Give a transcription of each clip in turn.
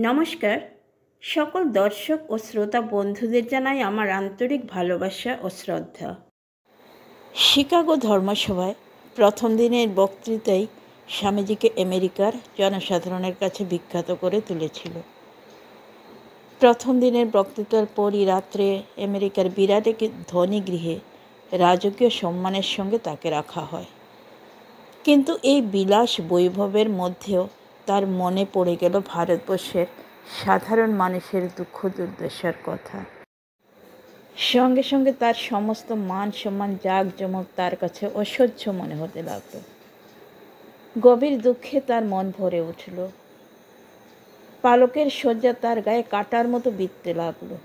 নমস্কার, সকল দর্শক ও শ্রোতা বন্ধুদের জানাই আমার আন্তরিক ভালোবাসা ও শ্রদ্ধা। শিকাগো ধর্মসভায় প্রথম দিনের বক্তৃতাই স্বামীজিকে আমেরিকার জনসাধারণের কাছে বিখ্যাত করে তুলেছিল। প্রথম দিনের বক্তৃতার পরই রাত্রে আমেরিকার বিরাট এক ধনী গৃহে রাজকীয় সম্মানের সঙ্গে তাকে রাখা হয়। কিন্তু এই বিলাস বৈভবের মধ্যেও তার মনে পড়ে গেল ভারতবর্ষের সাধারণ মানুষের দুঃখ দুর্দশার কথা। সঙ্গে সঙ্গে তার সমস্ত মান সম্মান জাঁকজমক তার কাছে অসহ্য মনে হতে লাগল। গভীর দুঃখে তার মন ভরে উঠল। পালকের শয্যা তার গায়ে কাটার মতো বিঁধতে লাগলো।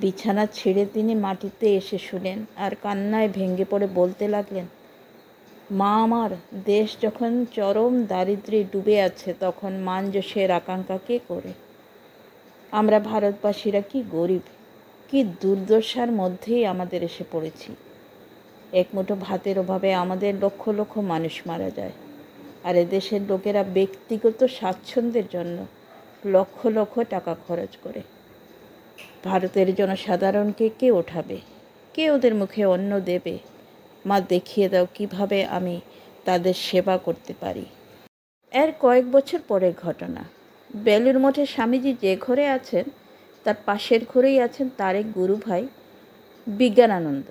বিছানা ছেড়ে তিনি মাটিতে এসে শুলেন আর কান্নায় ভেঙে পড়ে বলতে লাগলেন, মা, আমার দেশ যখন চরম দারিদ্র্যে ডুবে আছে তখন মান যশের আকাঙ্ক্ষা কে করে? আমরা ভারতবাসীরা কি গরিব, কি দুর্দশার মধ্যেই আমাদের এসে পড়েছি। এক মুঠো ভাতের অভাবে আমাদের লক্ষ লক্ষ মানুষ মারা যায়, আর এদেশের লোকেরা ব্যক্তিগত স্বাচ্ছন্দ্যের জন্য লক্ষ লক্ষ টাকা খরচ করে। ভারতের জনসাধারণকে কে ওঠাবে, কে ওদের মুখে অন্ন দেবে? মা, দেখিয়ে দাও কিভাবে আমি তাদের সেবা করতে পারি। এর কয়েক বছর পরের ঘটনা। বেলুড় মঠে স্বামীজি যে ঘরে আছেন তার পাশের ঘরেই আছেন তার এক গুরু ভাই বিজ্ঞানানন্দ।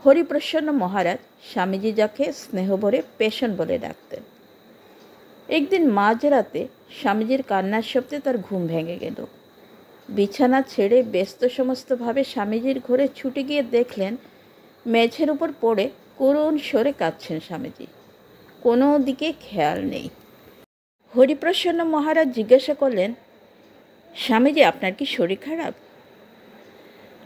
হরিপ্রসন্ন মহারাজ স্বামীজি যাকে স্নেহভরে পেশন বলে ডাকতেন। একদিন মাঝরাতে স্বামীজির কান্নার শব্দে তার ঘুম ভেঙে গেল। বিছানা ছেড়ে ব্যস্ত সমস্তভাবে স্বামীজির ঘরে ছুটে গিয়ে দেখলেন মেঝের উপর পড়ে করুণ স্বরে কাঁদছেন স্বামীজি। কোনো দিকে খেয়াল নেই। হরিপ্রসন্ন মহারাজ জিজ্ঞাসা করলেন, স্বামীজি, আপনার কি শরীর খারাপ?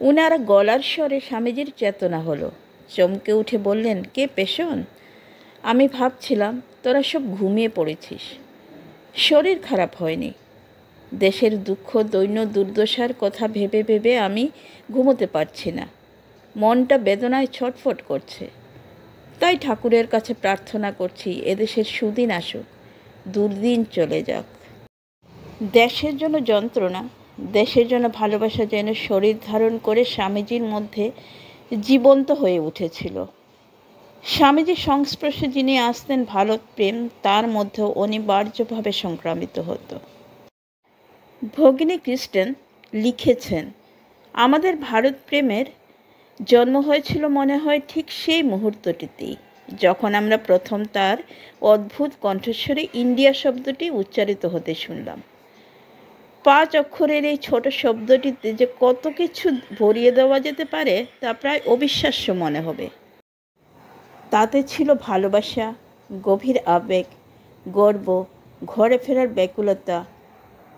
উনার গলার স্বরে স্বামীজির চেতনা হলো। চমকে উঠে বললেন, কে পেশন? আমি ভাবছিলাম তোরা সব ঘুমিয়ে পড়েছিস। শরীর খারাপ হয়নি, দেশের দুঃখ দৈন্য দুর্দশার কথা ভেবে ভেবে আমি ঘুমোতে পারছি না। মনটা বেদনায় ছটফট করছে। তাই ঠাকুরের কাছে প্রার্থনা করছি এদেশের সুদিন আসুক, দুর্দিন চলে যাক। দেশের জন্য যন্ত্রণা, দেশের জন্য ভালোবাসা যেন শরীর ধারণ করে স্বামীজির মধ্যে জীবন্ত হয়ে উঠেছিল। স্বামীজির সংস্পর্শে যিনি আসতেন ভারত প্রেম তার মধ্যেও অনিবার্যভাবে সংক্রামিত হতো। ভগিনী ক্রিস্টেন লিখেছেন, আমাদের ভারত প্রেমের জন্ম হয়েছিল মনে হয় ঠিক সেই মুহূর্তটিতেই যখন আমরা প্রথম তার অদ্ভুত কণ্ঠস্বরে ইন্ডিয়া শব্দটি উচ্চারিত হতে শুনলাম। 5 অক্ষরের এই ছোট শব্দটিতে যে কত কিছু ভরিয়ে দেওয়া যেতে পারে তা প্রায় অবিশ্বাস্য মনে হবে। তাতে ছিল ভালোবাসা, গভীর আবেগ, গর্ব, ঘরে ফেরার ব্যাকুলতা,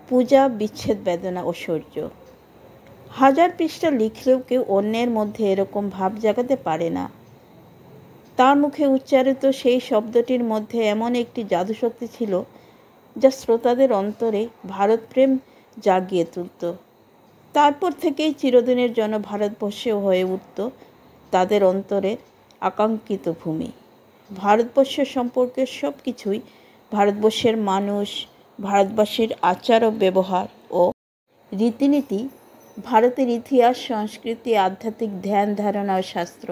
পূজা, বিচ্ছেদ বেদনা, ঐশ্বর্য। 1000 পৃষ্ঠা লিখলেও কেউ অন্যের মধ্যে এরকম ভাব জাগাতে পারে না। তার মুখে উচ্চারিত সেই শব্দটির মধ্যে এমন একটি জাদুশক্তি ছিল যা শ্রোতাদের অন্তরে ভারতপ্রেম জাগিয়ে তুলত। তারপর থেকেই চিরদিনের জন্য ভারতবর্ষেও হয়ে উঠত তাদের অন্তরের আকাঙ্ক্ষিত ভূমি। ভারতবর্ষ সম্পর্কে সব কিছুই, ভারতবর্ষের মানুষ, ভারতবাসীর আচার ও ব্যবহার ও রীতিনীতি, ভারতের ইতিহাস, সংস্কৃতি, আধ্যাত্মিক ধ্যান ধারণা ও শাস্ত্র,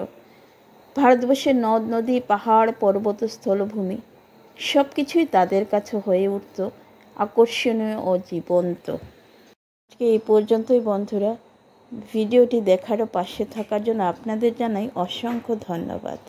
ভারতবর্ষের নদ নদী, পাহাড়, পর্বত, স্থলভূমি সব কিছুই তাদের কাছে হয়ে উঠত আকর্ষণীয় ও জীবন্ত। আজকে এই পর্যন্তই বন্ধুরা। ভিডিওটি দেখার ও পাশে থাকার জন্য আপনাদের জানাই অসংখ্য ধন্যবাদ।